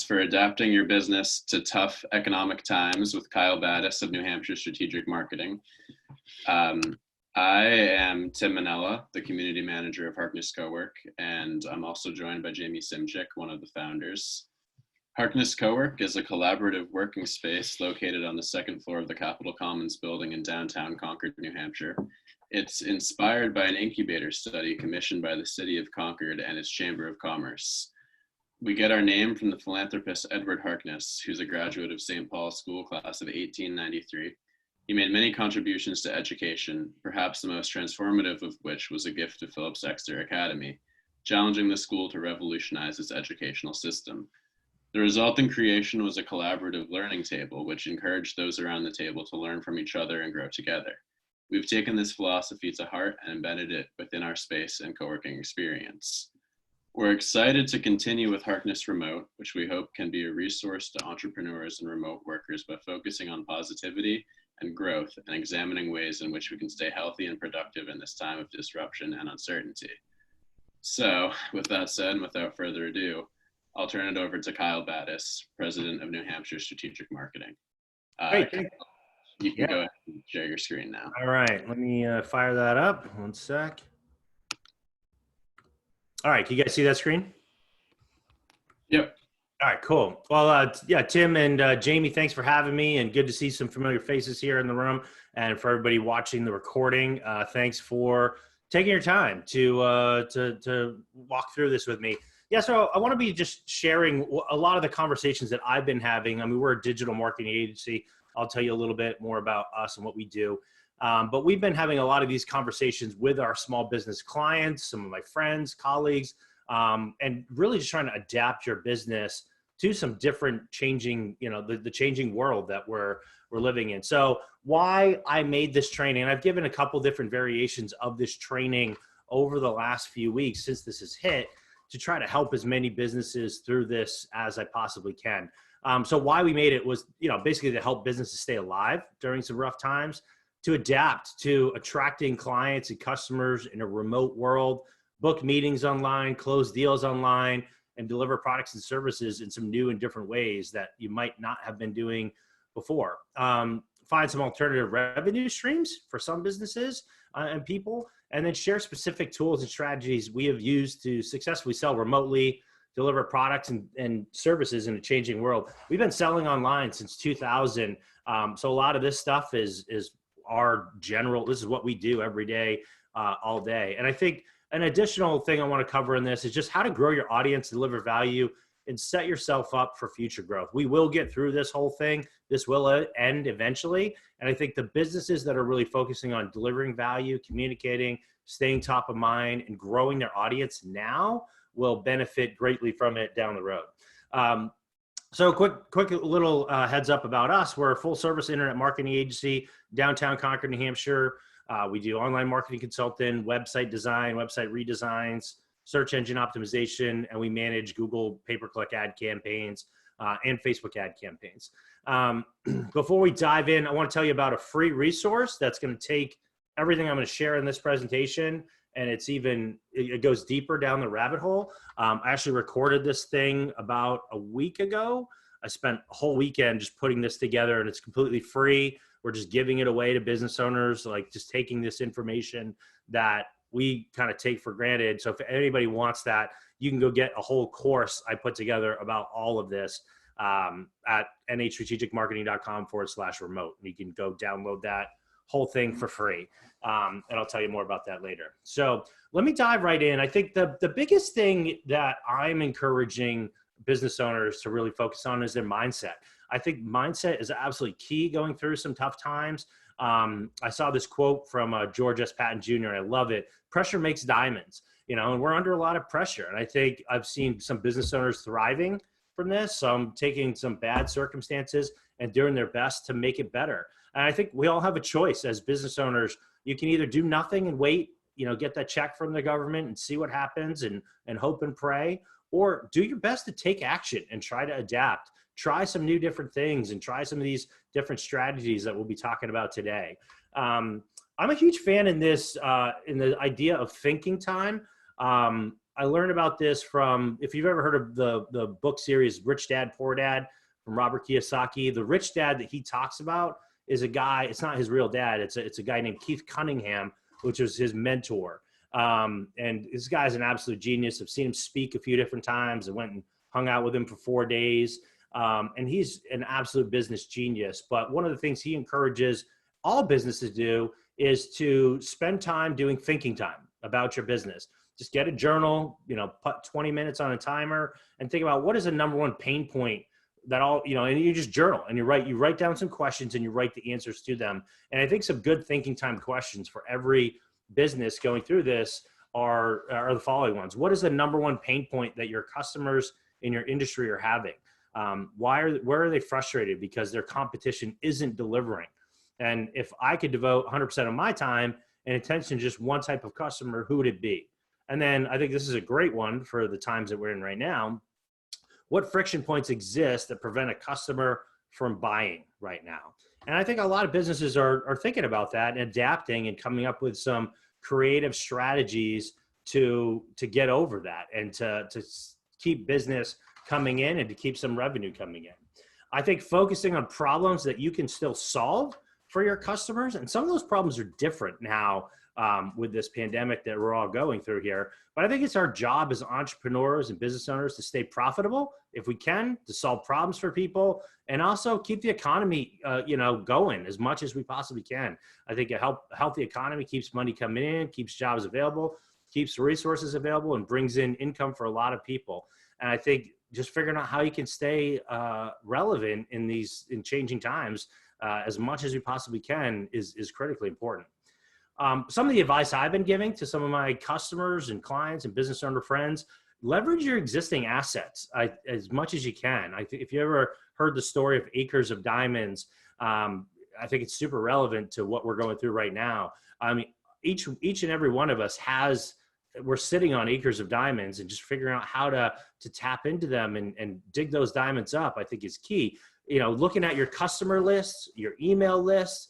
for adapting your business to tough economic times with Kyle Battis of New Hampshire Strategic Marketing. I am Tim Manella, the community manager of Harkness Cowork, and I'm also joined by Jamie Simchick, one of the founders. Harkness Cowork is a collaborative working space located on the second floor of the Capitol Commons building in downtown Concord, New Hampshire. It's inspired by an incubator study commissioned by the city of Concord and its Chamber of Commerce. We get our name from the philanthropist Edward Harkness, who's a graduate of St. Paul's School class of 1893. He made many contributions to education, perhaps the most transformative of which was a gift to Phillips Exeter Academy, challenging the school to revolutionize its educational system. The resulting creation was a collaborative learning table, which encouraged those around the table to learn from each other and grow together. We've taken this philosophy to heart and embedded it within our space and co-working experience. We're excited to continue with Harkness Remote, which we hope can be a resource to entrepreneurs and remote workers by focusing on positivity and growth and examining ways in which we can stay healthy and productive in this time of disruption and uncertainty. So with that said, and without further ado, I'll turn it over to Kyle Battis, President of New Hampshire Strategic Marketing. Great. You can go ahead and share your screen now. All right, let me fire that up. One sec. All right, can you guys see that screen? Yep. All right, cool. Well, yeah, Tim and Jamie, thanks for having me, and good to see some familiar faces here in the room. And for everybody watching the recording, thanks for taking your time to walk through this with me. Yeah, so I want to be just sharing a lot of the conversations that I've been having. I mean, we're a digital marketing agency. I'll tell you a little bit more about us and what we do. But we've been having a lot of these conversations with our small business clients, some of my friends, colleagues, and really just trying to adapt your business to some different changing, the changing world that we're living in. So why I made this training, and I've given a couple different variations of this training over the last few weeks since this has hit, to try to help as many businesses through this as I possibly can. So why we made it was, basically to help businesses stay alive during some rough times, to adapt to attracting clients and customers in a remote world, book meetings online, close deals online, and deliver products and services in some new and different ways that you might not have been doing before. Find some alternative revenue streams for some businesses and people, and then share specific tools and strategies we have used to successfully sell remotely, deliver products and services in a changing world. We've been selling online since 2000. So a lot of this stuff is our general, this is what we do every day, all day. And I think an additional thing I want to cover in this is just how to grow your audience, deliver value, and set yourself up for future growth. We will get through this whole thing. This will end eventually. And I think the businesses that are really focusing on delivering value, communicating, staying top of mind, and growing their audience now will benefit greatly from it down the road. So quick little heads up about us. We're a full service internet marketing agency, downtown Concord, New Hampshire. We do online marketing consulting, website design, website redesigns, search engine optimization, and we manage Google pay-per-click ad campaigns and Facebook ad campaigns. Before we dive in, I want to tell you about a free resource that's going to take everything I'm going to share in this presentation, and it goes deeper down the rabbit hole. I actually recorded this thing about a week ago. I spent a whole weekend just putting this together, and it's completely free. We're just giving it away to business owners, like just taking this information that we kind of take for granted. So if anybody wants that, you can go get a whole course I put together about all of this at nhstrategicmarketing.com/remote. You can go download that whole thing for free. And I'll tell you more about that later. So let me dive right in. I think the biggest thing that I'm encouraging business owners to really focus on is their mindset. I think mindset is absolutely key going through some tough times. I saw this quote from George S. Patton Jr., and I love it. Pressure makes diamonds, and we're under a lot of pressure. And I think I've seen some business owners thriving from this, some taking some bad circumstances and doing their best to make it better. And I think we all have a choice as business owners. You can either do nothing and wait, get that check from the government and see what happens and hope and pray, or do your best to take action and try to adapt. Try some new different things and try some of these different strategies that we'll be talking about today. I'm a huge fan in this, in the idea of thinking time. I learned about this from, if you've ever heard of the book series Rich Dad Poor Dad from Robert Kiyosaki. The rich dad that he talks about is a guy. It's not his real dad. It's a guy named Keith Cunningham, which was his mentor. And this guy's an absolute genius. I've seen him speak a few different times. I went and hung out with him for 4 days. And he's an absolute business genius. But one of the things he encourages all businesses to do is to spend time doing thinking time about your business. Just get a journal, put 20 minutes on a timer and think about what is the number one pain point that and you just journal and you write down some questions and you write the answers to them. And I think some good thinking time questions for every business going through this are the following ones. What is the number one pain point that your customers in your industry are having? Where are they frustrated because their competition isn't delivering? And if I could devote 100% of my time and attention to just one type of customer, who would it be? And then I think this is a great one for the times that we're in right now. What friction points exist that prevent a customer from buying right now? And I think a lot of businesses are thinking about that and adapting and coming up with some creative strategies to get over that and to keep business coming in and to keep some revenue coming in. I think focusing on problems that you can still solve for your customers, and some of those problems are different now with this pandemic that we're all going through here. But I think it's our job as entrepreneurs and business owners to stay profitable if we can, to solve problems for people, and also keep the economy, going as much as we possibly can. I think a healthy economy keeps money coming in, keeps jobs available, keeps resources available, and brings in income for a lot of people. And I think just figuring out how you can stay relevant in changing times as much as we possibly can is critically important. Some of the advice I've been giving to some of my customers and clients and business owner friends, leverage your existing assets as much as you can. If you ever heard the story of Acres of Diamonds, I think it's super relevant to what we're going through right now. I mean, each and every one of us we're sitting on acres of diamonds, and just figuring out how to tap into them and dig those diamonds up, I think is key. Looking at your customer lists, your email lists,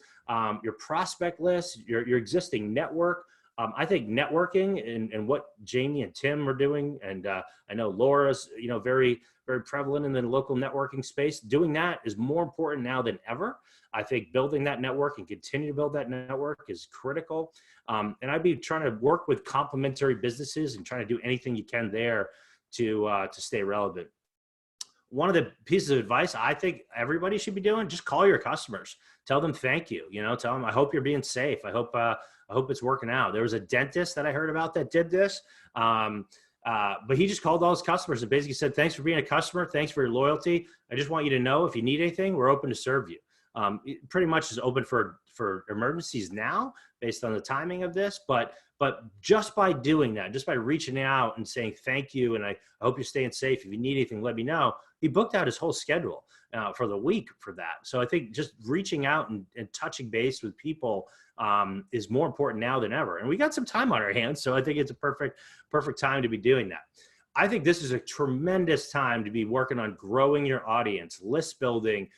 your prospect list, your existing network. I think networking and what Jamie and Tim are doing, and I know Laura's, very, very prevalent in the local networking space. Doing that is more important now than ever. I think building that network and continue to build that network is critical. And I'd be trying to work with complementary businesses and trying to do anything you can there to stay relevant. One of the pieces of advice I think everybody should be doing, just call your customers. Tell them thank you. Tell them, I hope you're being safe. I hope it's working out. There was a dentist that I heard about that did this. But he just called all his customers and basically said, thanks for being a customer. Thanks for your loyalty. I just want you to know if you need anything, we're open to serve you. It pretty much is open for emergencies now based on the timing of this. But just by doing that, just by reaching out and saying thank you, and I hope you're staying safe. If you need anything, let me know. He booked out his whole schedule for the week for that. So I think just reaching out and touching base with people is more important now than ever. And we got some time on our hands, so I think it's a perfect time to be doing that. I think this is a tremendous time to be working on growing your audience, list building,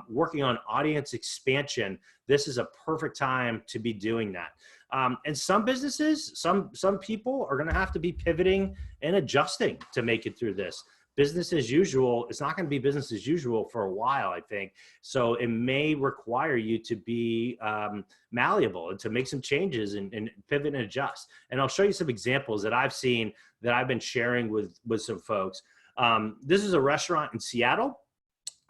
working on audience expansion. This is a perfect time to be doing that. And some businesses, some people are going to have to be pivoting and adjusting to make it through this. Business as usual, it's not going to be business as usual for a while, I think. So it may require you to be malleable and to make some changes and pivot and adjust. And I'll show you some examples that I've seen that I've been sharing with some folks. This is a restaurant in Seattle.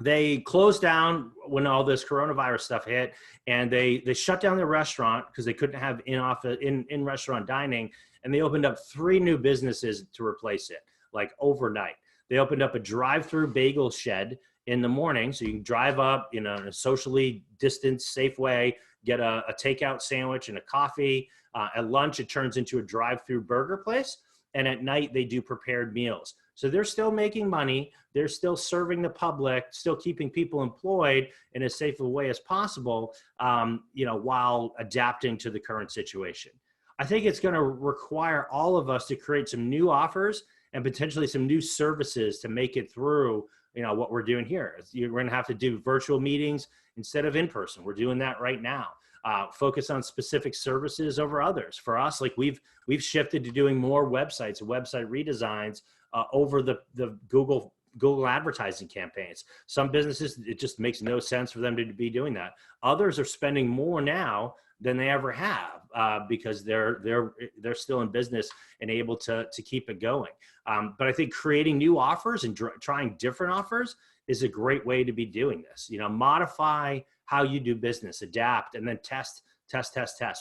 They closed down when all this coronavirus stuff hit, and they shut down their restaurant because they couldn't have in restaurant dining, and they opened up 3 new businesses to replace it, like overnight. They opened up a drive-through bagel shed in the morning, so you can drive up in a socially distanced, safe way, get a takeout sandwich and a coffee. At lunch, it turns into a drive-through burger place, and at night, they do prepared meals. So they're still making money. They're still serving the public, still keeping people employed in as safe a way as possible, while adapting to the current situation. I think it's going to require all of us to create some new offers and potentially some new services to make it through, what we're doing here. We're going to have to do virtual meetings instead of in person. We're doing that right now. focus on specific services over others. For us, like we've shifted to doing more websites and website redesigns over the Google advertising campaigns. Some businesses, it just makes no sense for them to be doing that. Others are spending more now than they ever have because they're still in business and able to keep it going. But I think creating new offers and trying different offers is a great way to be doing this. Modify how you do business, adapt, and then test.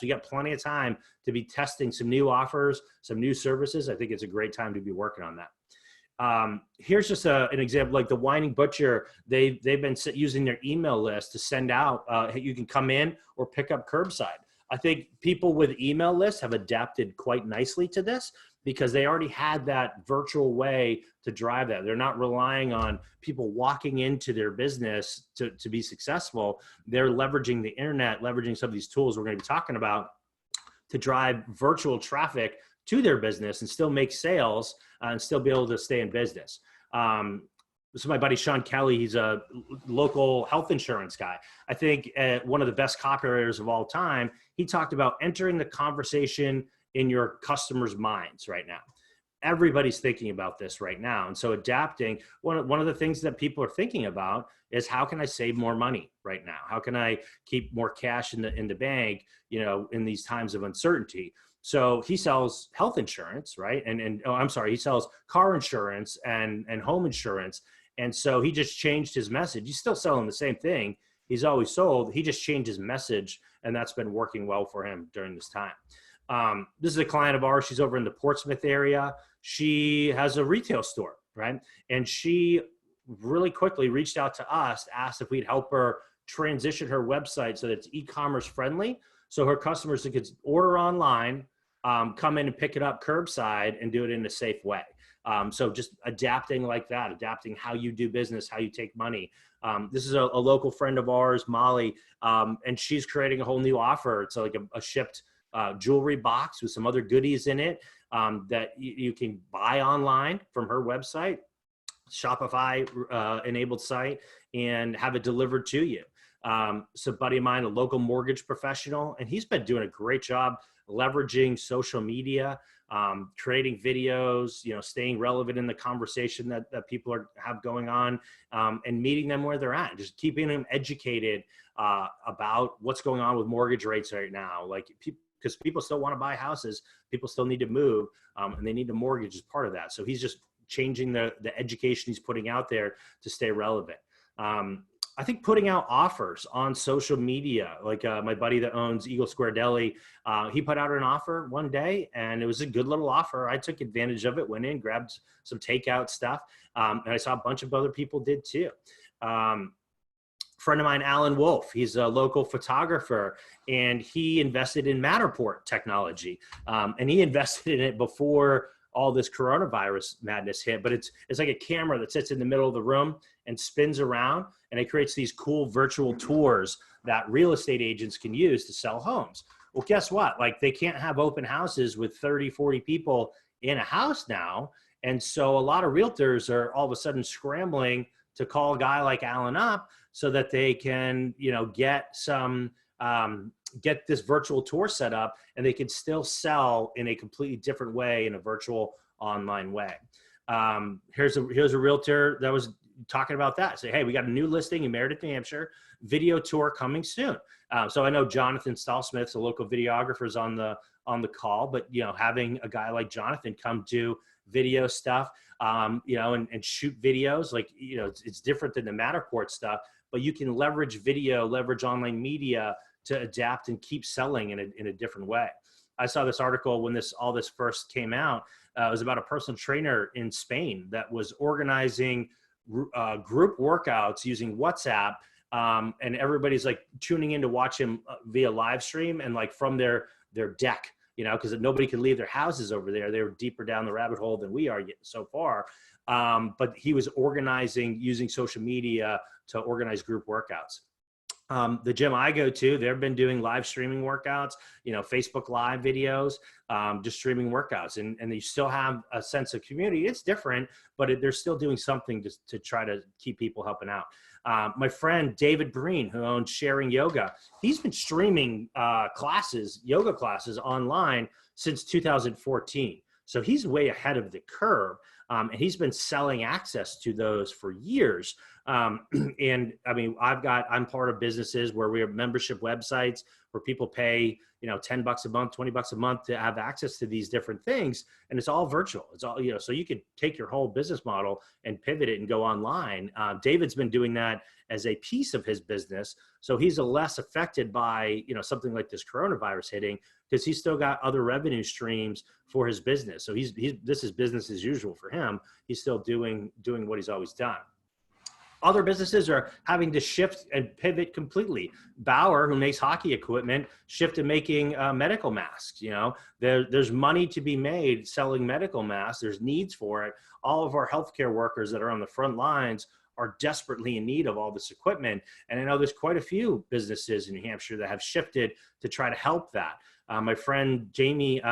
We got plenty of time to be testing some new offers, some new services. I think it's a great time to be working on that. Here's just an example, like the Whining Butcher. They've been using their email list to send out, hey, you can come in or pick up curbside. I think people with email lists have adapted quite nicely to this because they already had that virtual way to drive that. They're not relying on people walking into their business to be successful. They're leveraging the internet, leveraging some of these tools we're going to be talking about to drive virtual traffic to their business and still make sales and still be able to stay in business. This is my buddy Sean Kelly. He's a local health insurance guy. I think one of the best copywriters of all time. He talked about entering the conversation in your customers' minds right now. Everybody's thinking about this right now. And so adapting, one of the things that people are thinking about is how can I save more money right now? How can I keep more cash in the bank, in these times of uncertainty? So he sells health insurance, right? He sells car insurance and home insurance. And so he just changed his message. He's still selling the same thing he's always sold. He just changed his message, and that's been working well for him during this time. This is a client of ours. She's over in the Portsmouth area. She has a retail store, right? And she really quickly reached out to us, asked if we'd help her transition her website so that it's e-commerce friendly. So her customers could order online, come in and pick it up curbside and do it in a safe way. So just adapting like that, adapting how you do business, how you take money. This is a local friend of ours, Molly, and she's creating a whole new offer. It's like a shipped jewelry box with some other goodies in it that you can buy online from her website, Shopify enabled site, and have it delivered to you. So a buddy of mine, a local mortgage professional, and he's been doing a great job leveraging social media, creating videos, staying relevant in the conversation that people have going on, and meeting them where they're at, just keeping them educated about what's going on with mortgage rates right now. Because people still want to buy houses, people still need to move, and they need a mortgage as part of that. So he's just changing the education he's putting out there to stay relevant. I think putting out offers on social media, like my buddy that owns Eagle Square Deli, he put out an offer one day and it was a good little offer. I took advantage of it, went in, grabbed some takeout stuff, and I saw a bunch of other people did too. Friend of mine, Alan Wolf, he's a local photographer and he invested in Matterport technology, and he invested in it before all this coronavirus madness hit, but it's like a camera that sits in the middle of the room and spins around, and it creates these cool virtual tours that real estate agents can use to sell homes. Well, guess what? Like, they can't have open houses with 30, 40 people in a house now. And so a lot of realtors are all of a sudden scrambling to call a guy like Alan up so that they can, get this virtual tour set up, and they can still sell in a completely different way, in a virtual online way. Here's a realtor that was talking about that. Say, hey, we got a new listing in Meredith, New Hampshire, video tour coming soon. So I know Jonathan Stahlsmith's a local videographer is on the call, but having a guy like Jonathan come do video stuff, and shoot videos, it's different than the Matterport stuff, but you can leverage video, leverage online media to adapt and keep selling in a different way. I saw this article when all this first came out. It was about a personal trainer in Spain that was organizing group workouts using WhatsApp, and everybody's like tuning in to watch him via live stream and like from their deck, because nobody could leave their houses over there. They were deeper down the rabbit hole than we are yet so far. But he was organizing using social media to organize group workouts. The gym I go to, they've been doing live streaming workouts, Facebook live videos, just streaming workouts, and you still have a sense of community. It's different, but they're still doing something to try to keep people helping out. My friend David Breen, who owns Sharing Yoga, he's been streaming yoga classes online since 2014. So he's way ahead of the curve. And he's been selling access to those for years. And I mean, I'm part of businesses where we have membership websites where people pay, $10 a month, $20 a month to have access to these different things. And it's all virtual. It's all, so you could take your whole business model and pivot it and go online. David's been doing that as a piece of his business. So he's less affected by, something like this coronavirus hitting, because he's still got other revenue streams for his business. So this is business as usual for him. He's still doing what he's always done. Other businesses are having to shift and pivot completely. Bauer, who makes hockey equipment, shifted making medical masks. There's money to be made selling medical masks. There's needs for it. All of our healthcare workers that are on the front lines are desperately in need of all this equipment. And I know there's quite a few businesses in New Hampshire that have shifted to try to help that. My friend CJ,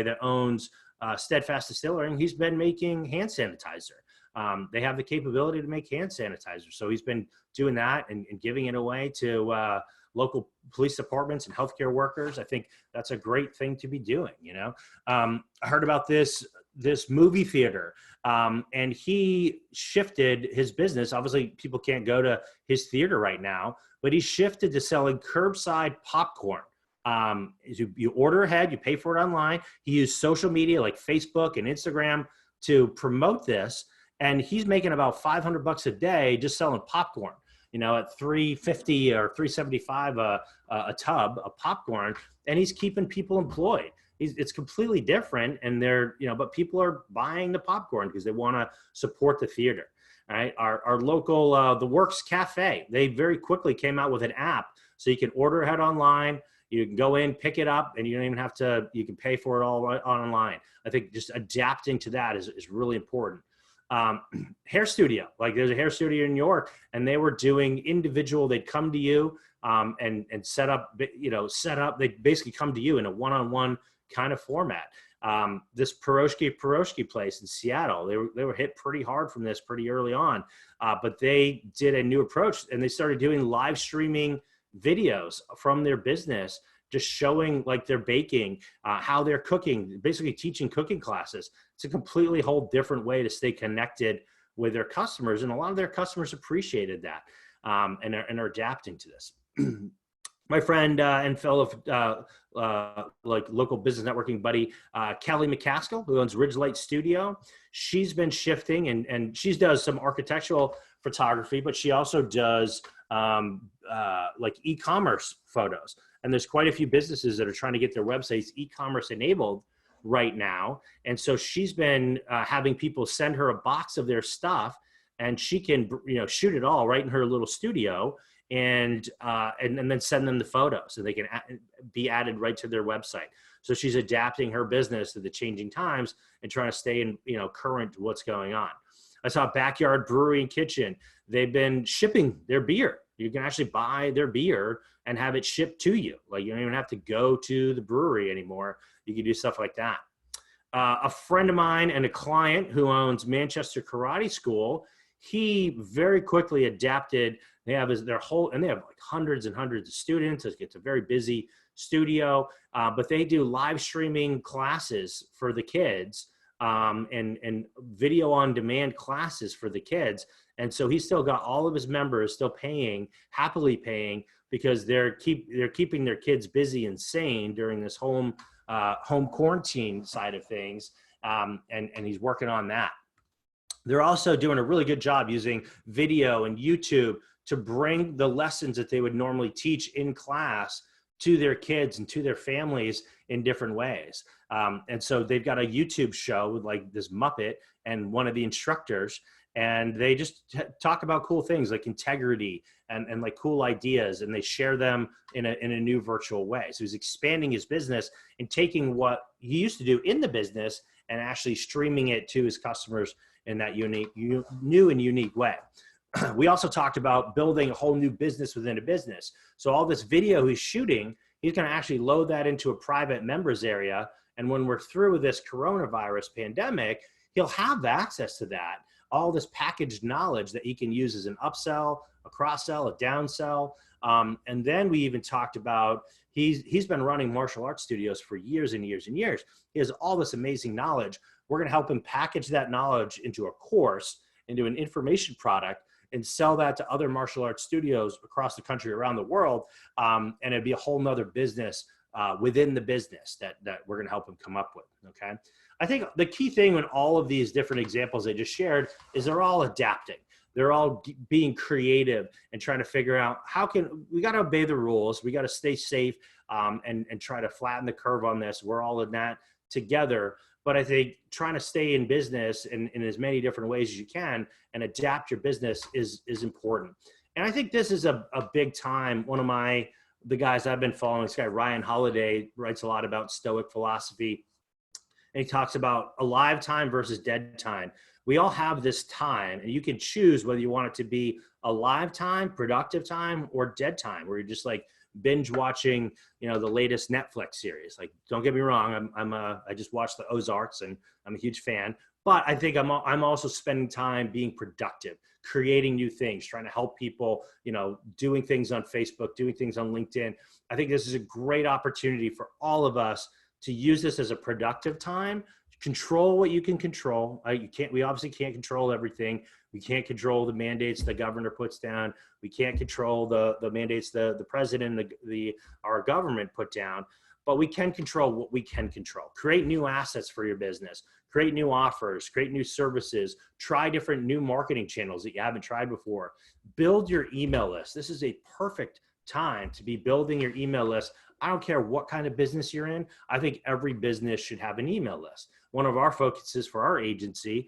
that owns Steadfast Distilling, he's been making hand sanitizer. They have the capability to make hand sanitizer. So he's been doing that and giving it away to local police departments and healthcare workers. I think that's a great thing to be doing. I heard about this movie theater, and he shifted his business. Obviously, people can't go to his theater right now, but he shifted to selling curbside popcorn. You order ahead, you pay for it online. He used social media like Facebook and Instagram to promote this. And he's making about $500 a day just selling popcorn, at $3.50 or $3.75 a tub of popcorn, and he's keeping people employed. It's completely different, and but people are buying the popcorn because they want to support the theater. All right, our local The Works Cafe, they very quickly came out with an app so you can order ahead online. You can go in, pick it up, and you don't even have to. You can pay for it all online. I think just adapting to that is really important. Hair studio, like there's a hair studio in New York, and they were doing individual. They'd come to you and set up. They basically come to you in a one-on-one kind of format. This Pierogi place in Seattle, they were hit pretty hard from this pretty early on, but they did a new approach, and they started doing live streaming videos from their business, just showing like they're baking, how they're cooking, basically teaching cooking classes. It's a completely whole different way to stay connected with their customers. And a lot of their customers appreciated that, and are adapting to this. My friend and fellow like local business networking buddy, Kelly McCaskill, who owns Ridgelight Studio, she's been shifting, and she does some architectural photography, but she also does like e-commerce photos. And there's quite a few businesses that are trying to get their websites e-commerce enabled right now. And so she's been having people send her a box of their stuff, and she can, shoot it all right in her little studio, and then send them the photos so they can be added right to their website. So she's adapting her business to the changing times and trying to stay in, current to what's going on. I saw Backyard Brewery and Kitchen. They've been shipping their beer. You can actually buy their beer and have it shipped to you. Like, you don't even have to go to the brewery anymore. You can do stuff like that. A friend of mine and a client who owns Manchester Karate School, he very quickly adapted. They have and they have like hundreds and hundreds of students. It's a very busy studio, but they do live streaming classes for the kids, and video on demand classes for the kids. And so he's still got all of his members still happily paying, because they're keeping their kids busy and sane during this home quarantine side of things. And he's working on that. They're also doing a really good job using video and YouTube to bring the lessons that they would normally teach in class to their kids and to their families in different ways. And so they've got a YouTube show with like this Muppet and one of the instructors, and they just talk about cool things like integrity and like cool ideas, and they share them in a new virtual way. So he's expanding his business and taking what he used to do in the business and actually streaming it to his customers in that new and unique way. we also talked about building a whole new business within a business. So all this video he's shooting, he's going to actually load that into a private members area. And when we're through this coronavirus pandemic, he'll have access to that, all this packaged knowledge that he can use as an upsell, a cross-sell, a downsell. And then we even talked about, he's been running martial arts studios for years and years and years. He has all this amazing knowledge. We're going to help him package that knowledge into a course, into an information product, and sell that to other martial arts studios across the country, around the world. And it'd be a whole nother business within the business that we're going to help him come up with. Okay. I think the key thing in all of these different examples I just shared is they're all adapting. They're all being creative and trying to figure out we got to obey the rules. We got to stay safe and try to flatten the curve on this. We're all in that together. But I think trying to stay in business in as many different ways as you can and adapt your business is important. And I think this is a big time. One of the guys I've been following, this guy, Ryan Holiday, writes a lot about Stoic philosophy. And he talks about alive time versus dead time. We all have this time, and you can choose whether you want it to be alive time, productive time, or dead time, where you're just like binge watching, the latest Netflix series. Like, don't get me wrong, I just watched the Ozarks, and I'm a huge fan. But I think I'm also spending time being productive, creating new things, trying to help people, doing things on Facebook, doing things on LinkedIn. I think this is a great opportunity for all of us to use this as a productive time. Control what you can control. We obviously can't control everything. We can't control the mandates the governor puts down. We can't control the mandates the president, our government put down, but we can control what we can control. Create new assets for your business, create new offers, create new services, try different new marketing channels that you haven't tried before. Build your email list. This is a perfect time to be building your email list. I don't care what kind of business you're in. I think every business should have an email list. One of our focuses for our agency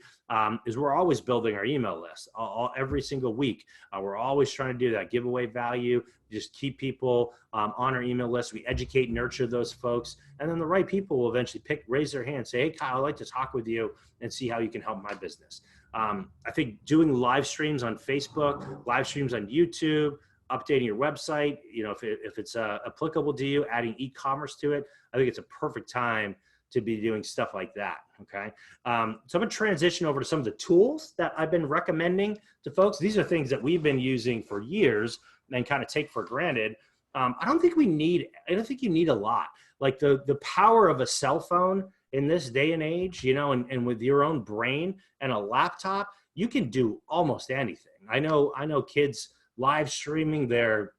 is we're always building our email list every single week. We're always trying to do that, give away value, just keep people on our email list. We educate, nurture those folks, and then the right people will eventually raise their hand, say, hey, Kyle, I'd like to talk with you and see how you can help my business. I think doing live streams on Facebook, live streams on YouTube, updating your website, if it's applicable to you, adding e-commerce to it, I think it's a perfect time to be doing stuff like that. Okay. So I'm going to transition over to some of the tools that I've been recommending to folks. These are things that we've been using for years and kind of take for granted. I don't think you need a lot. Like the power of a cell phone in this day and age, and with your own brain and a laptop, you can do almost anything. I know kids live streaming their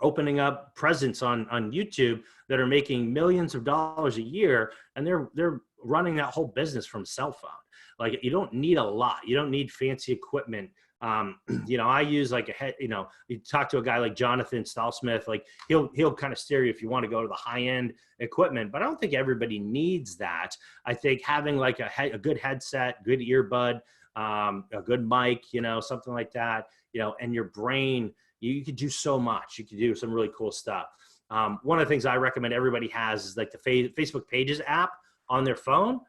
opening up presents on YouTube that are making millions of dollars a year, and they're running that whole business from cell phone. Like, you don't need a lot. You don't need fancy equipment. I use like you talk to a guy like Jonathan Stahlsmith, like he'll kind of steer you if you want to go to the high end equipment, but I don't think everybody needs that. I think having like a good headset, good earbud, a good mic, something like that, and your brain, you could do so much. You could do some really cool stuff. One of the things I recommend everybody has is like the Facebook Pages app on their phone.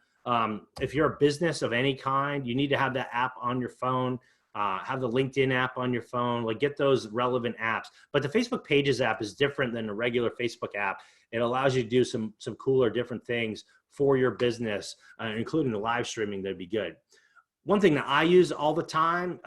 If you're a business of any kind, you need to have that app on your phone. Have the LinkedIn app on your phone, like get those relevant apps. But the Facebook Pages app is different than a regular Facebook app. It allows you to do some cooler, different things for your business, including the live streaming. That'd be good. One thing that I use all the time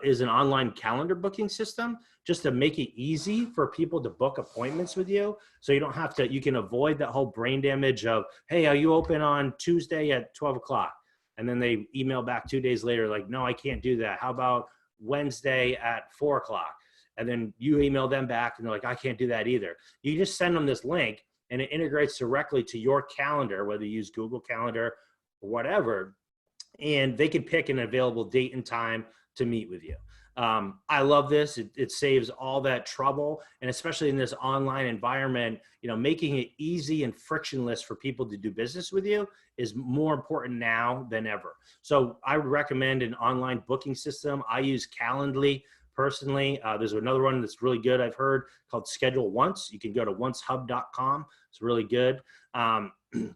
is an online calendar booking system, just to make it easy for people to book appointments with you. So you don't have to, you can avoid that whole brain damage of, hey, are you open on Tuesday at 12 o'clock? And then they email back 2 days later, like, no, I can't do that. How about Wednesday at 4 o'clock? And then you email them back and they're like, I can't do that either. You just send them this link and it integrates directly to your calendar, whether you use Google Calendar or whatever, and they can pick an available date and time to meet with you. I love this. It saves all that trouble. And especially in this online environment, making it easy and frictionless for people to do business with you is more important now than ever. So I would recommend an online booking system. I use Calendly personally. There's another one that's really good, I've heard, called Schedule Once. You can go to oncehub.com. It's really good.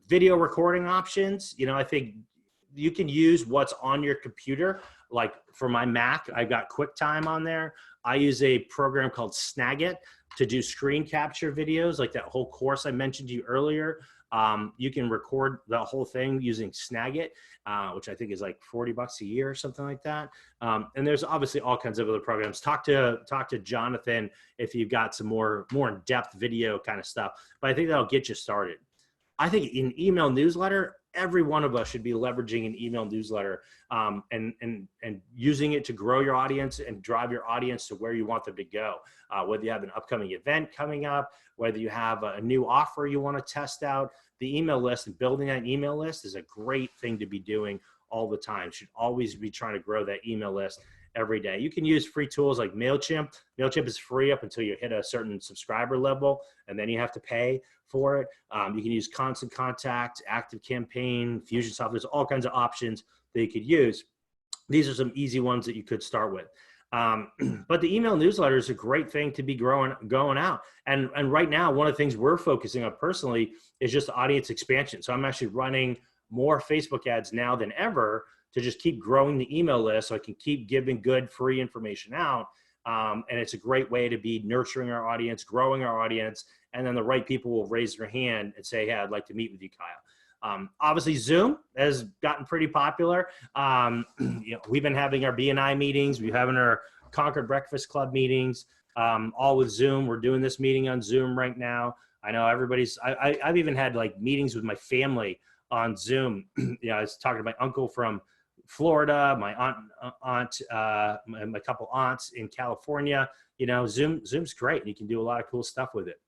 Video recording options. I think you can use what's on your computer like for my Mac, I've got QuickTime on there. I use a program called Snagit to do screen capture videos, like that whole course I mentioned to you earlier. You can record the whole thing using Snagit, which I think is like $40 a year or something like that. And there's obviously all kinds of other programs. Talk to Jonathan if you've got some more in-depth video kind of stuff. But I think that'll get you started. I think in email newsletter, every one of us should be leveraging an email newsletter and using it to grow your audience and drive your audience to where you want them to go. Whether you have an upcoming event coming up, whether you have a new offer you want to test out, the email list and building that email list is a great thing to be doing all the time. Should always be trying to grow that email list every day. You can use free tools like MailChimp. MailChimp is free up until you hit a certain subscriber level, and then you have to pay for it. You can use Constant Contact, Active Campaign, Fusionsoft. There's all kinds of options that you could use. These are some easy ones that you could start with. But the email newsletter is a great thing to be going out. And right now, one of the things we're focusing on personally is just audience expansion. So I'm actually running more Facebook ads now than ever to just keep growing the email list so I can keep giving good free information out. And it's a great way to be nurturing our audience, growing our audience, and then the right people will raise their hand and say, hey, I'd like to meet with you, Kyle. Obviously, Zoom has gotten pretty popular. We've been having our BNI meetings. We're having our Concord Breakfast Club meetings, all with Zoom. We're doing this meeting on Zoom right now. I know everybody's, I've even had like meetings with my family on Zoom. I was talking to my uncle from Florida, my aunt, my couple aunts in California. Zoom's great. You can do a lot of cool stuff with it.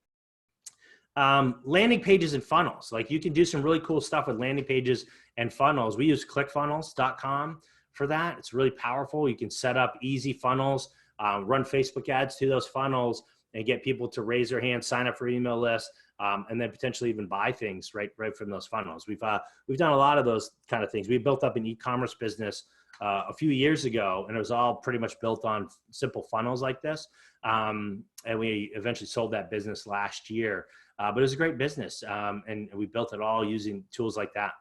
Landing pages and funnels. Like you can do some really cool stuff with landing pages and funnels. We use clickfunnels.com for that. It's really powerful. You can set up easy funnels, run Facebook ads to those funnels and get people to raise their hand, sign up for email lists, and then potentially even buy things right from those funnels. We've done a lot of those kind of things. We built up an e-commerce business a few years ago, and it was all pretty much built on simple funnels like this. And we eventually sold that business last year. But it was a great business, and we built it all using tools like that.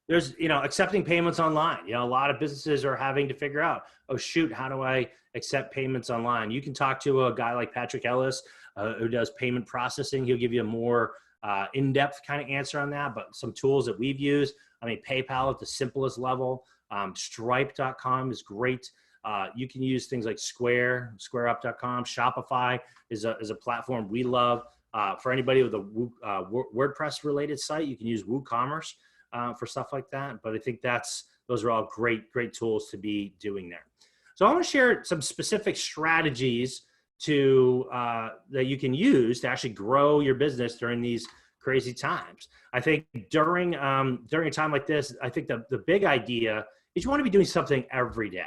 There's, accepting payments online. A lot of businesses are having to figure out, oh, shoot, how do I accept payments online? You can talk to a guy like Patrick Ellis, who does payment processing. He'll give you a more in-depth kind of answer on that, but some tools that we've used, PayPal at the simplest level. Stripe.com is great. You can use things like Square, SquareUp.com. Shopify is a platform we love. For anybody with a WordPress related site, you can use WooCommerce for stuff like that. But I think those are all great tools to be doing there. So I want to share some specific strategies that you can use to actually grow your business during these crazy times. I think during a time like this, I think the big idea is you want to be doing something every day.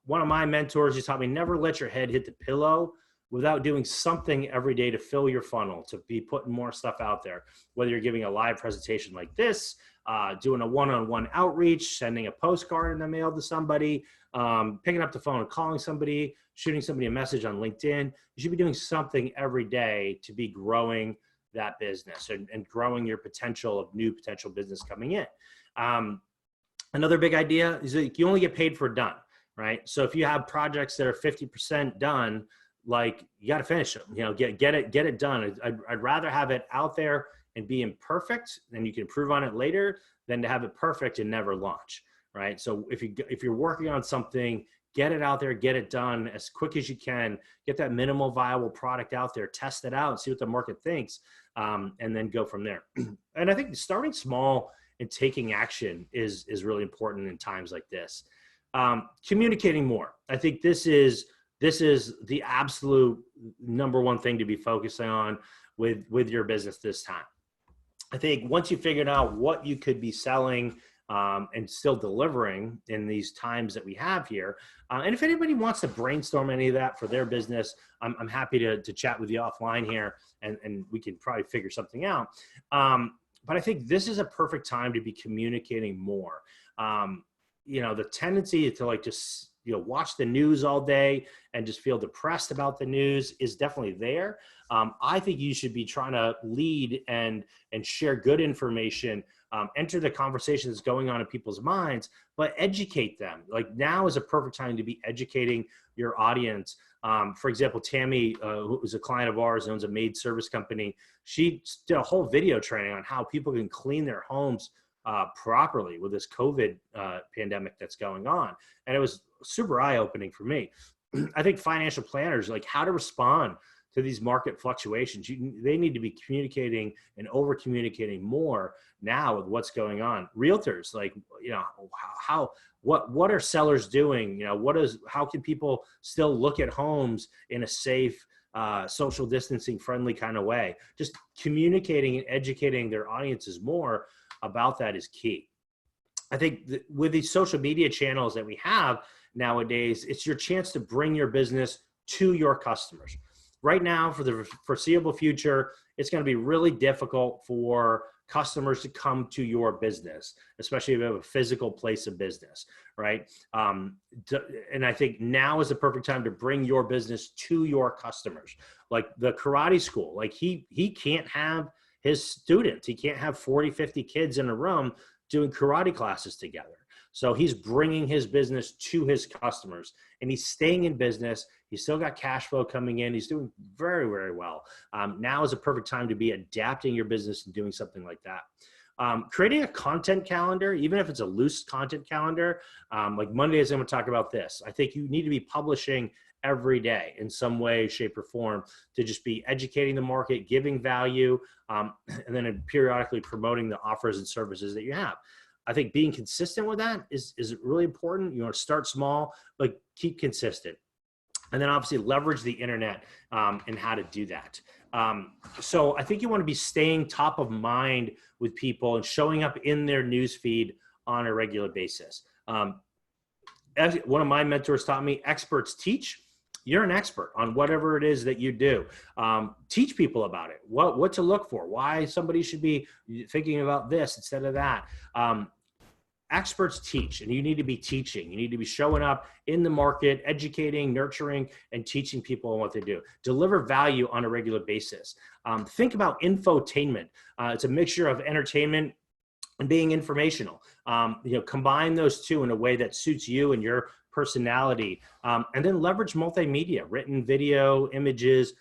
One of my mentors just taught me, never let your head hit the pillow without doing something every day to fill your funnel, to be putting more stuff out there. Whether you're giving a live presentation like this, doing a one-on-one outreach, sending a postcard in the mail to somebody, picking up the phone and calling somebody, shooting somebody a message on LinkedIn. You should be doing something every day to be growing that business and growing your potential of new potential business coming in. Another big idea is that you only get paid for done, right? So if you have projects that are 50% done, like you got to finish them, get it done. I'd rather have it out there and be imperfect, then you can improve on it later, than to have it perfect and never launch, right? So if you're working on something, get it out there, get it done as quick as you can, get that minimal viable product out there, test it out and see what the market thinks, and then go from there. And I think starting small and taking action is really important in times like this. Communicating more. I think this is the absolute number one thing to be focusing on with your business this time. I think once you figured out what you could be selling and still delivering in these times that we have here, and if anybody wants to brainstorm any of that for their business, I'm happy to chat with you offline here, and we can probably figure something out. But I think this is a perfect time to be communicating more. The tendency to just watch the news all day and just feel depressed about the news is definitely there. I think you should be trying to lead and share good information, enter the conversation that's going on in people's minds, but educate them. Like, now is a perfect time to be educating your audience. For example, Tammy, who was a client of ours, owns a maid service company. She did a whole video training on how people can clean their homes properly with this COVID pandemic that's going on. And it was super eye-opening for me. I think financial planners, like, how to respond to these market fluctuations. They need to be communicating and over communicating more now with what's going on. Realtors, like, what are sellers doing? How can people still look at homes in a safe, social distancing friendly kind of way? Just communicating and educating their audiences more about that is key. I think with these social media channels that we have nowadays, it's your chance to bring your business to your customers. Right now, for the foreseeable future, it's going to be really difficult for customers to come to your business, especially if you have a physical place of business, right? And I think now is the perfect time to bring your business to your customers. Like the karate school, like he can't have his students, he can't have 40, 50 kids in a room doing karate classes together. So he's bringing his business to his customers, and he's staying in business. He's still got cash flow coming in. He's doing very, very well. Now is a perfect time to be adapting your business and doing something like that. Creating a content calendar, even if it's a loose content calendar, like Mondays, I'm going to talk about this. I think you need to be publishing every day in some way, shape, or form to just be educating the market, giving value, and then periodically promoting the offers and services that you have. I think being consistent with that is really important. You want to start small, but keep consistent. And then obviously leverage the internet and how to do that. So I think you want to be staying top of mind with people and showing up in their news feed on a regular basis. As one of my mentors taught me, experts teach. You're an expert on whatever it is that you do. Teach people about it, what to look for, why somebody should be thinking about this instead of that. Experts teach, and you need to be teaching. You need to be showing up in the market, educating, nurturing, and teaching people on what they do. Deliver value on a regular basis. Think about infotainment. It's a mixture of entertainment and being informational. Combine those two in a way that suits you and your personality, and then leverage multimedia, written, video, images.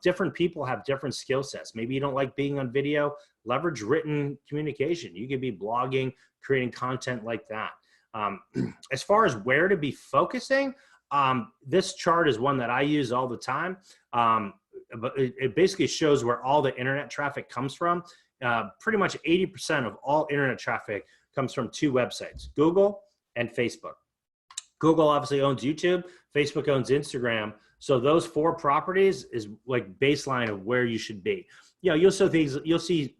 Different people have different skill sets. Maybe you don't like being on video, leverage written communication. You could be blogging, creating content like that. As far as where to be focusing, this chart is one that I use all the time. But it basically shows where all the internet traffic comes from. Pretty much 80% of all internet traffic comes from two websites, Google and Facebook. Google obviously owns YouTube, Facebook owns Instagram. So those four properties is like baseline of where you should be. You'll see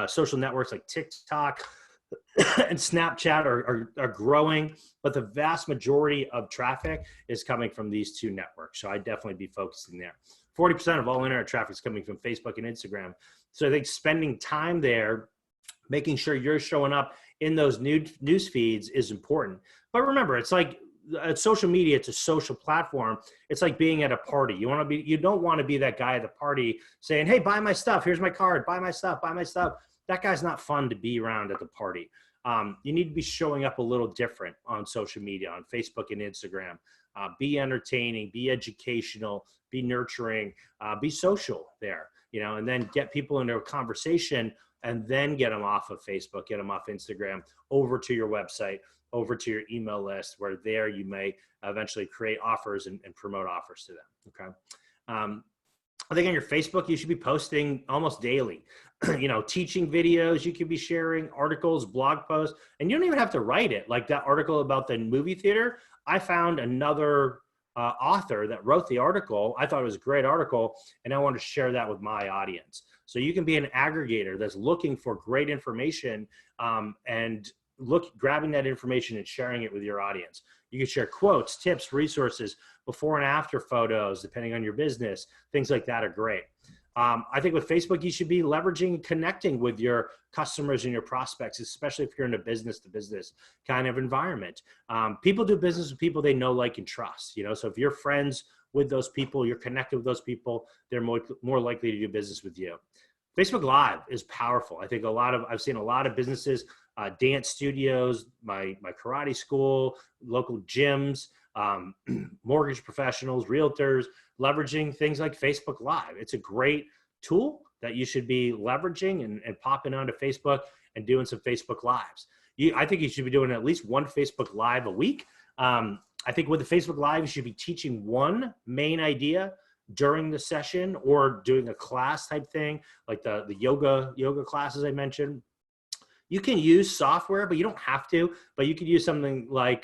social networks like TikTok and Snapchat are growing, but the vast majority of traffic is coming from these two networks. So I'd definitely be focusing there. 40% of all internet traffic is coming from Facebook and Instagram. So I think spending time there, making sure you're showing up in those news feeds is important. But remember, it's like social media, it's a social platform. It's like being at a party. You don't want to be that guy at the party saying, hey, buy my stuff. Here's my card. Buy my stuff. Buy my stuff. That guy's not fun to be around at the party. You need to be showing up a little different on social media, on Facebook and Instagram. Be entertaining, be educational, be nurturing, be social there, and then get people into a conversation and then get them off of Facebook, get them off Instagram, over to your website, over to your email list, where there you may eventually create offers and promote offers to them, okay? I think on your Facebook, you should be posting almost daily, teaching videos. You could be sharing articles, blog posts, and you don't even have to write it. Like that article about the movie theater, I found another author that wrote the article. I thought it was a great article, and I want to share that with my audience. So you can be an aggregator that's looking for great information and grabbing that information and sharing it with your audience. You can share quotes, tips, resources, before and after photos, depending on your business. Things like that are great. I think with Facebook, you should be leveraging and connecting with your customers and your prospects, especially if you're in a business to business kind of environment. People do business with people they know, like, and trust, so if you're friends with those people, you're connected with those people, they're more likely to do business with you. Facebook Live is powerful. I think I've seen a lot of businesses, dance studios, my karate school, local gyms, mortgage professionals, realtors, leveraging things like Facebook Live. It's a great tool that you should be leveraging and popping onto Facebook and doing some Facebook Lives. I think you should be doing at least one Facebook Live a week. I think with the Facebook Live, you should be teaching one main idea during the session, or doing a class type thing, like the yoga classes I mentioned. You can use software, but you don't have to. But you could use something like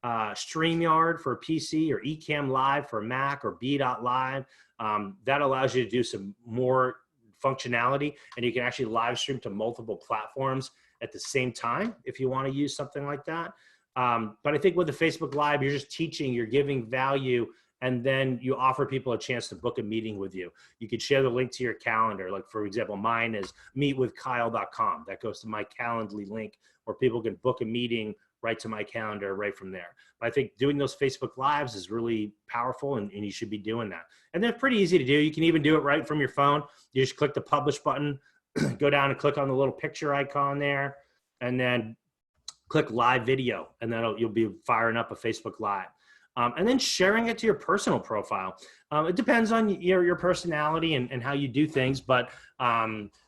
StreamYard for a PC, or Ecamm Live for a Mac, or B.Live. That allows you to do some more functionality, and you can actually live stream to multiple platforms at the same time if you want to use something like that. But I think with the Facebook Live, you're just teaching, you're giving value, and then you offer people a chance to book a meeting with you. You could share the link to your calendar. Like, for example, mine is meetwithkyle.com. That goes to my Calendly link, where people can book a meeting right to my calendar right from there. But I think doing those Facebook Lives is really powerful, and you should be doing that. And they're pretty easy to do. You can even do it right from your phone. You just click the publish button, go down and click on the little picture icon there, and then click live video, and then you'll be firing up a Facebook Live. And then sharing it to your personal profile. It depends on your personality and how you do things, but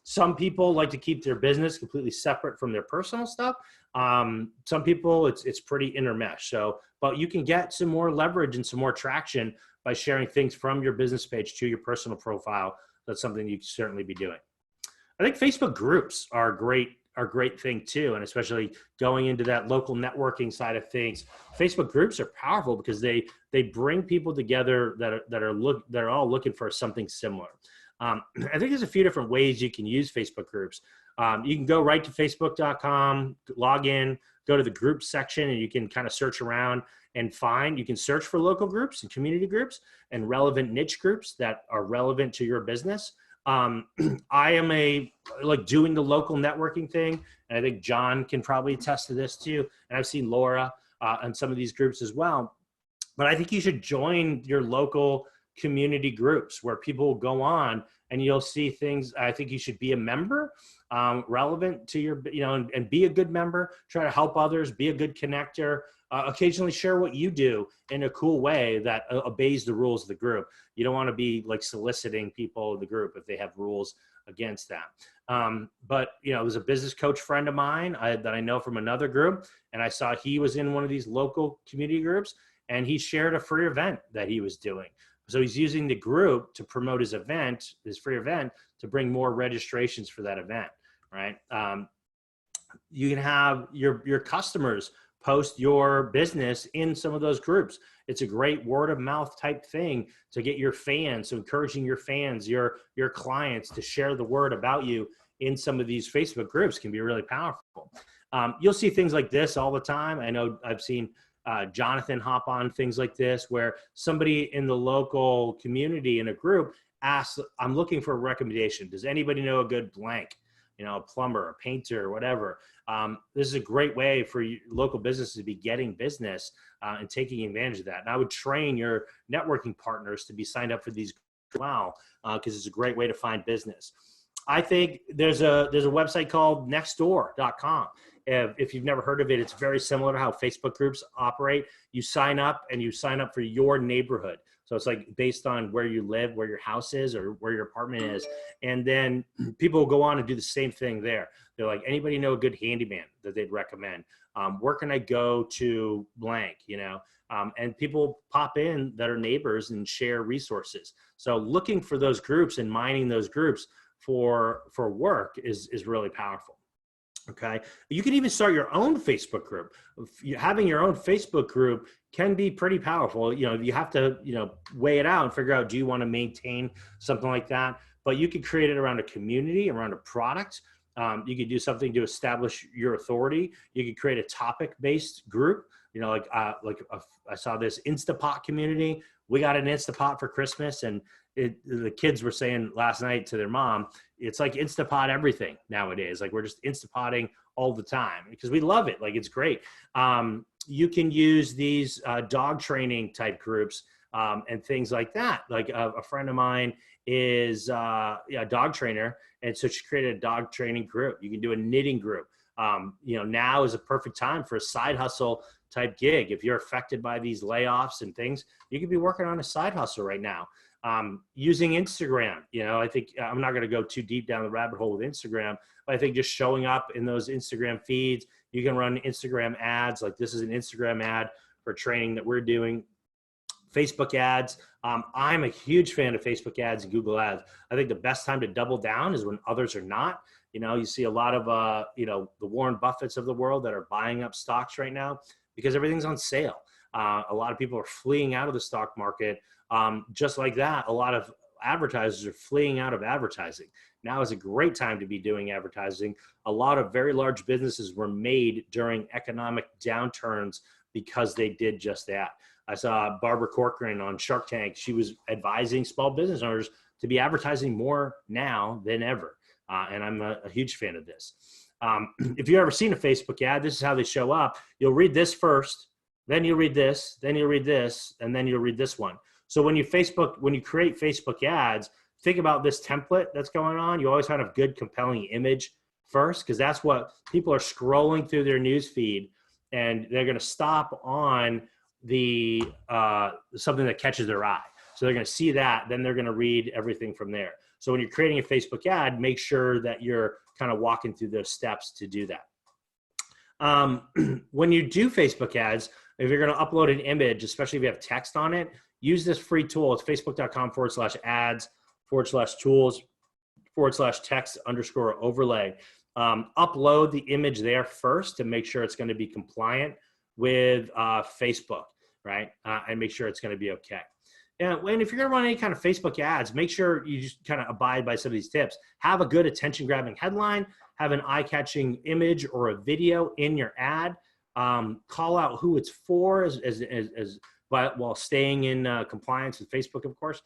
some people like to keep their business completely separate from their personal stuff. Some people, it's pretty intermesh. But you can get some more leverage and some more traction by sharing things from your business page to your personal profile. That's something you can certainly be doing. I think Facebook groups are a great thing too, and especially going into that local networking side of things. Facebook groups are powerful because they bring people together that are all looking for something similar. I think there's a few different ways you can use Facebook groups. You can go right to facebook.com, log in, go to the groups section, and you can kind of search around and you can search for local groups and community groups and relevant niche groups that are relevant to your business. I am like doing the local networking thing, and I think John can probably attest to this too. And I've seen Laura and some of these groups as well. But I think you should join your local community groups where people will go on and you'll see things. I think you should be a member, relevant to your, and be a good member, try to help others, be a good connector, occasionally share what you do in a cool way that obeys the rules of the group. You don't want to be like soliciting people in the group if they have rules against that. But there's a business coach friend of mine that I know from another group, and I saw he was in one of these local community groups, and he shared a free event that he was doing. So he's using the group to promote his free event, to bring more registrations for that event, right? You can have your customers post your business in some of those groups. It's a great word of mouth type thing to get your fans, so encouraging your fans, your clients to share the word about you in some of these Facebook groups can be really powerful. You'll see things like this all the time. I know I've seen Jonathan hop on things like this, where somebody in the local community in a group asks, I'm looking for a recommendation. Does anybody know a good blank? A plumber, a painter, or whatever. This is a great way for local businesses to be getting business and taking advantage of that. And I would train your networking partners to be signed up for these as well, because it's a great way to find business. I think there's a website called nextdoor.com. If you've never heard of it, it's very similar to how Facebook groups operate. You sign up for your neighborhood. So it's like based on where you live, where your house is, or where your apartment is. And then people will go on and do the same thing there. They're like, anybody know a good handyman that they'd recommend? Where can I go to blank, and people pop in that are neighbors and share resources. So looking for those groups and mining those groups for work is really powerful. Okay. You can even start your own Facebook group. Having your own Facebook group can be pretty powerful. You have to, weigh it out and figure out, do you want to maintain something like that? But you could create it around a community, around a product. You could do something to establish your authority. You could create a topic-based group You know, I saw this Instapot community. We got an Instapot for Christmas, and the kids were saying last night to their mom, it's like Instapot everything nowadays. Like we're just Instapotting all the time because we love it. Like it's great. You can use these dog training type groups and things like that. Like a friend of mine is a dog trainer, and so she created a dog training group. You can do a knitting group. Now is a perfect time for a side hustle type gig. If you're affected by these layoffs and things, you could be working on a side hustle right now. Using Instagram, I think I'm not going to go too deep down the rabbit hole with Instagram, but I think just showing up in those Instagram feeds, you can run Instagram ads. Like this is an Instagram ad for training that we're doing. Facebook ads. I'm a huge fan of Facebook ads and Google ads. I think the best time to double down is when others are not. You see a lot of, the Warren Buffetts of the world that are buying up stocks right now because everything's on sale. A lot of people are fleeing out of the stock market. Just like that, a lot of advertisers are fleeing out of advertising. Now is a great time to be doing advertising. A lot of very large businesses were made during economic downturns because they did just that. I saw Barbara Corcoran on Shark Tank. She was advising small business owners to be advertising more now than ever. And I'm a huge fan of this. If you've ever seen a Facebook ad, this is how they show up. You'll read this first, then you read this, then you'll read this, and then you'll read this one. So when you create Facebook ads, think about this template that's going on. You always want a good, compelling image first, because that's what people are scrolling through their news feed, and they're going to stop on the something that catches their eye. So they're going to see that, then they're going to read everything from there. So when you're creating a Facebook ad, make sure that you're kind of walking through those steps to do that. When you do Facebook ads, if you're going to upload an image, especially if you have text on it, use this free tool. It's facebook.com/ads/tools/text_overlay. Upload the image there first to make sure it's going to be compliant with Facebook, right? And make sure it's going to be okay. And if you're going to run any kind of Facebook ads, make sure you just kind of abide by some of these tips. Have a good attention-grabbing headline. Have an eye-catching image or a video in your ad. Call out who it's for while staying in compliance with Facebook, of course.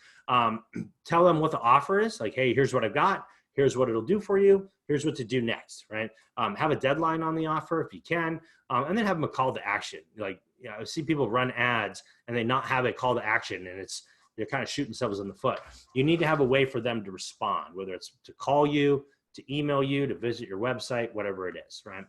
Tell them what the offer is. Like, hey, here's what I've got. Here's what it'll do for you. Here's what to do next, right? Have a deadline on the offer if you can, and then have them a call to action. Like, I see people run ads and they not have a call to action, and they're kind of shooting themselves in the foot. You need to have a way for them to respond, whether it's to call you, to email you, to visit your website, whatever it is, right?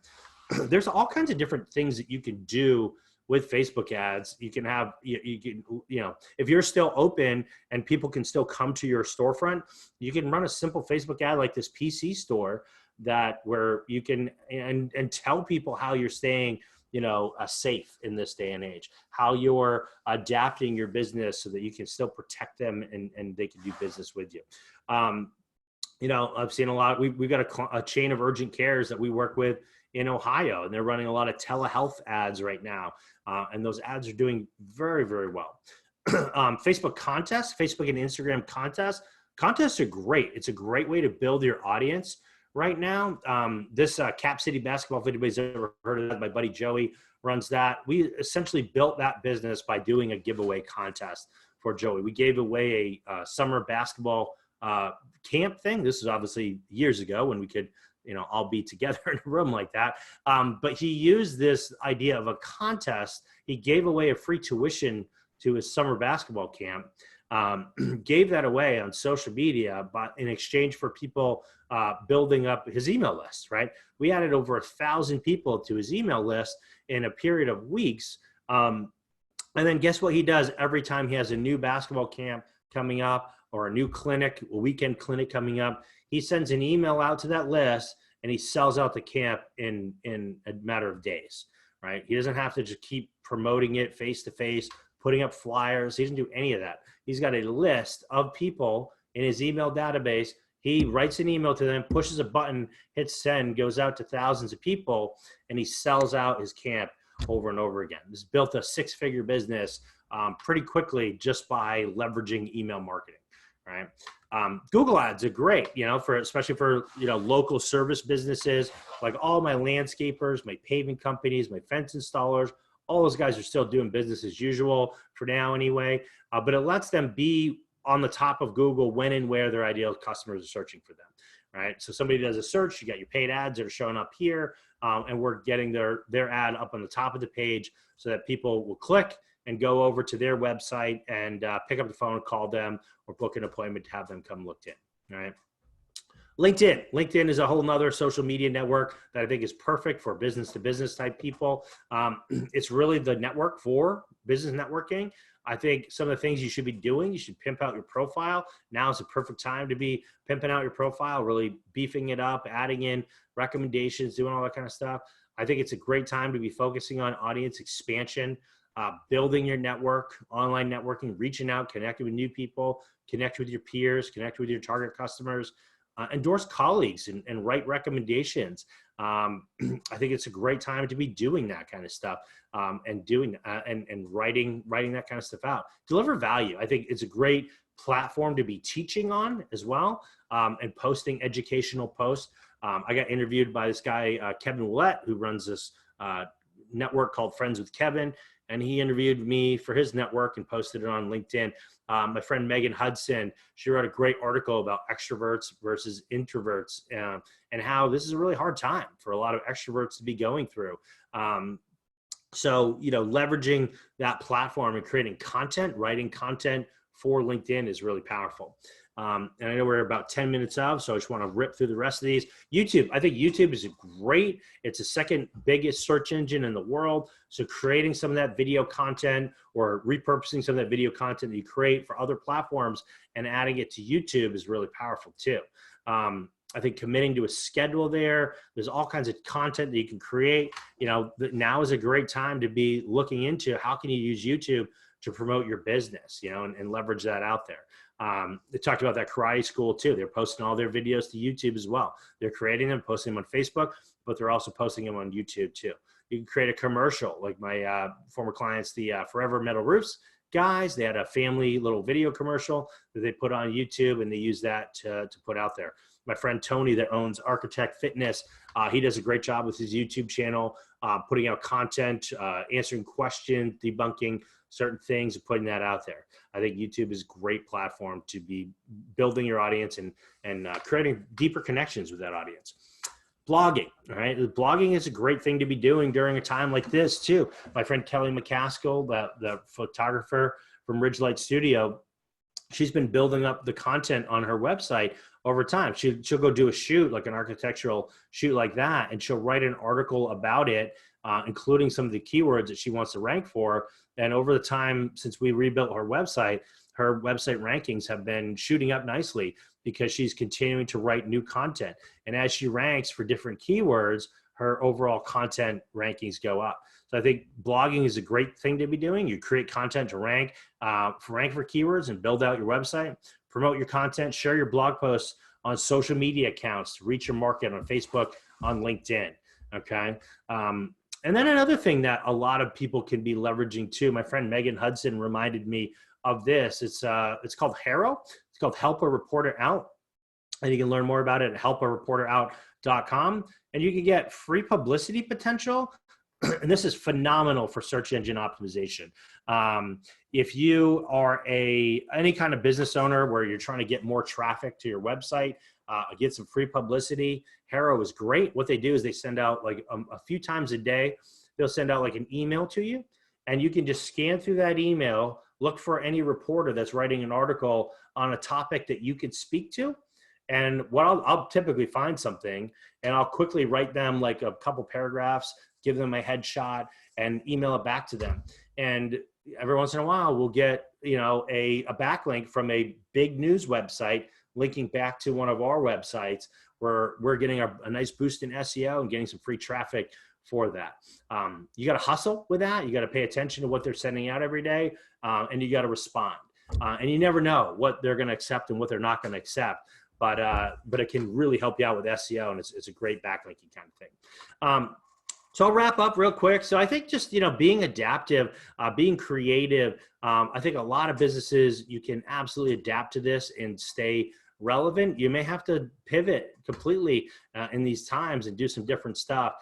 There's all kinds of different things that you can do with Facebook ads. You can have, if you're still open and people can still come to your storefront, you can run a simple Facebook ad like this PC store where you can, and tell people how you're staying, safe in this day and age, how you're adapting your business so that you can still protect them and they can do business with you. I've seen a lot, we've got a chain of urgent cares that we work with in Ohio, and they're running a lot of telehealth ads right now. And those ads are doing very, very well. Facebook contests, Facebook and Instagram contests are great. It's a great way to build your audience right now. This Cap City basketball, if anybody's ever heard of that, my buddy Joey runs that. We essentially built that business by doing a giveaway contest for Joey. We gave away a summer basketball camp thing. This is obviously years ago when we could all be together in a room like that. But he used this idea of a contest. He gave away a free tuition to his summer basketball camp, gave that away on social media, but in exchange for people building up his email list, right? We added over 1,000 people to his email list in a period of weeks. And then guess what he does every time he has a new basketball camp coming up or a new clinic, a weekend clinic coming up? He sends an email out to that list and he sells out the camp in a matter of days, right? He doesn't have to just keep promoting it face-to-face, putting up flyers. He doesn't do any of that. He's got a list of people in his email database. He writes an email to them, pushes a button, hits send, goes out to thousands of people, and he sells out his camp over and over again. He's built a 6-figure business pretty quickly just by leveraging email marketing, right? Google ads are great, especially for local service businesses, like all my landscapers, my paving companies, my fence installers, All those guys are still doing business as usual for now anyway, but it lets them be on the top of Google when and where their ideal customers are searching for them, right? So somebody does a search, you got your paid ads that are showing up here, and we're getting their ad up on the top of the page so that people will click and go over to their website and pick up the phone, call them, or book an appointment to have them come looked in, all right? LinkedIn is a whole nother social media network that I think is perfect for business to business type people. It's really the network for business networking. I think some of the things you should be doing, you should pimp out your profile. Now is the perfect time to be pimping out your profile, really beefing it up, adding in recommendations, doing all that kind of stuff. I think it's a great time to be focusing on audience expansion, building your network, online networking, reaching out, connecting with new people, connect with your peers, connect with your target customers. Endorse colleagues and write recommendations. I think it's a great time to be doing that kind of stuff and doing and writing that kind of stuff out. Deliver value. I think it's a great platform to be teaching on as well, and posting educational posts. I got interviewed by this guy, Kevin Willett, who runs this network called Friends with Kevin, and he interviewed me for his network and posted it on LinkedIn. My friend Megan Hudson, she wrote a great article about extroverts versus introverts, and how this is a really hard time for a lot of extroverts to be going through. So, leveraging that platform and creating content, writing content for LinkedIn is really powerful. And I know we're about 10 minutes out, so I just want to rip through the rest of these. YouTube, I think YouTube is great. It's the second biggest search engine in the world. So creating some of that video content or repurposing some of that video content that you create for other platforms and adding it to YouTube is really powerful too. I think committing to a schedule there's all kinds of content that you can create. Now is a great time to be looking into how can you use YouTube to promote your business, and leverage that out there. They talked about that karate school too. They're posting all their videos to YouTube as well. They're creating them, posting them on Facebook, but they're also posting them on YouTube too. You can create a commercial like my former clients, the Forever Metal Roofs guys. They had a family little video commercial that they put on YouTube, and they use that to put out there. My friend Tony that owns Architect Fitness, he does a great job with his YouTube channel, putting out content, answering questions, debunking certain things, and putting that out there. I think YouTube is a great platform to be building your audience and creating deeper connections with that audience. Blogging, all right? Blogging is a great thing to be doing during a time like this too. My friend Kelly McCaskill, the photographer from Ridgelight Studio, she's been building up the content on her website over time. She'll go do a shoot, like an architectural shoot like that, and she'll write an article about it, including some of the keywords that she wants to rank for. And over the time since we rebuilt her website rankings have been shooting up nicely because she's continuing to write new content. And as she ranks for different keywords, her overall content rankings go up. So I think blogging is a great thing to be doing. You create content to rank for keywords and build out your website, promote your content, share your blog posts on social media accounts to reach your market on Facebook, on LinkedIn, okay? And then another thing that a lot of people can be leveraging too, my friend Megan Hudson reminded me of this. It's called HARO. It's called Help a Reporter Out. And you can learn more about it at helpareporterout.com. And you can get free publicity potential. And this is phenomenal for search engine optimization. If you are any kind of business owner where you're trying to get more traffic to your website, get some free publicity, HARO is great. What they do is they send out like a few times a day, they'll send out like an email to you, and you can just scan through that email, look for any reporter that's writing an article on a topic that you could speak to. And what I'll typically find something, and I'll quickly write them like a couple paragraphs, give them a headshot, and email it back to them. And every once in a while, we'll get a backlink from a big news website linking back to one of our websites where we're getting a nice boost in SEO and getting some free traffic for that. You got to hustle with that. You got to pay attention to what they're sending out every day, and you got to respond. And you never know what they're going to accept and what they're not going to accept. But it can really help you out with SEO, and it's a great backlinking kind of thing. So I'll wrap up real quick. So I think just, being adaptive, being creative, I think a lot of businesses, you can absolutely adapt to this and stay relevant. You may have to pivot completely in these times and do some different stuff.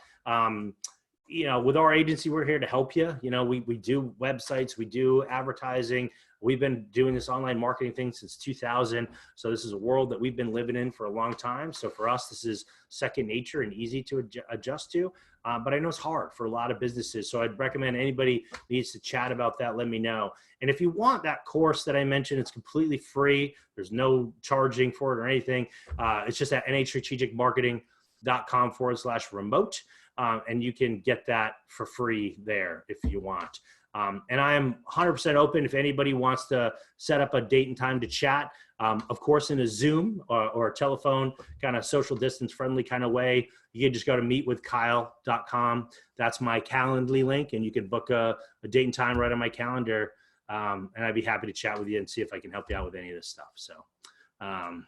with our agency, we're here to help you. We do websites, we do advertising. We've been doing this online marketing thing since 2000. So this is a world that we've been living in for a long time. So for us, this is second nature and easy to adjust to. But I know it's hard for a lot of businesses. So I'd recommend anybody needs to chat about that, let me know. And if you want that course that I mentioned, it's completely free. There's no charging for it or anything. It's just at nhstrategicmarketing.com/remote. And you can get that for free there if you want. And I am 100% open if anybody wants to set up a date and time to chat. Of course, in a Zoom or a telephone kind of social distance friendly kind of way, you can just go to meetwithkyle.com. That's my Calendly link, and you can book a date and time right on my calendar. And I'd be happy to chat with you and see if I can help you out with any of this stuff. So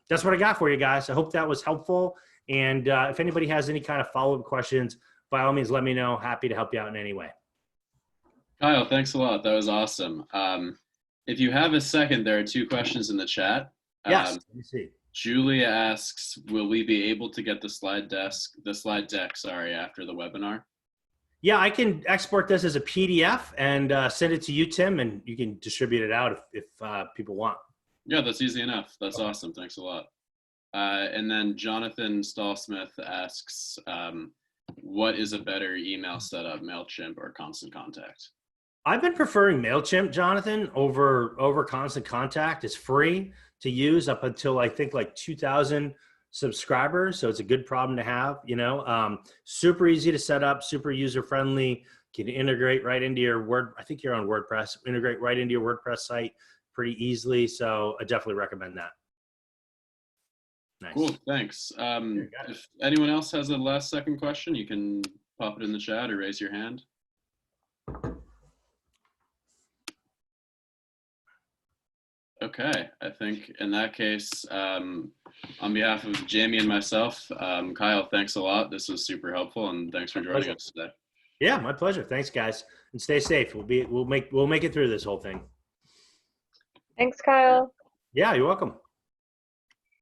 that's what I got for you guys. I hope that was helpful. And if anybody has any kind of follow-up questions, by all means, let me know. Happy to help you out in any way. Kyle, thanks a lot. That was awesome. If you have a second, there are 2 questions in the chat. Yes, let me see. Julia asks, will we be able to get the slide deck, after the webinar? Yeah, I can export this as a PDF and send it to you, Tim, and you can distribute it out if people want. Yeah, that's easy enough. That's awesome. Thanks a lot. And then Jonathan Stallsmith asks, what is a better email setup, MailChimp or Constant Contact? I've been preferring MailChimp, Jonathan, over Constant Contact. It's free to use up until I think like 2,000 subscribers. So it's a good problem to have, super easy to set up, super user-friendly, can integrate right into your I think you're on WordPress, integrate right into your WordPress site pretty easily. So I definitely recommend that. Nice. Cool, thanks. If anyone else has a last second question, you can pop it in the chat or raise your hand. Okay, I think in that case, on behalf of Jamie and myself, Kyle, thanks a lot. This was super helpful, and thanks for joining us today. Yeah, my pleasure. Thanks, guys, and stay safe. We'll make it through this whole thing. Thanks, Kyle. Yeah, you're welcome.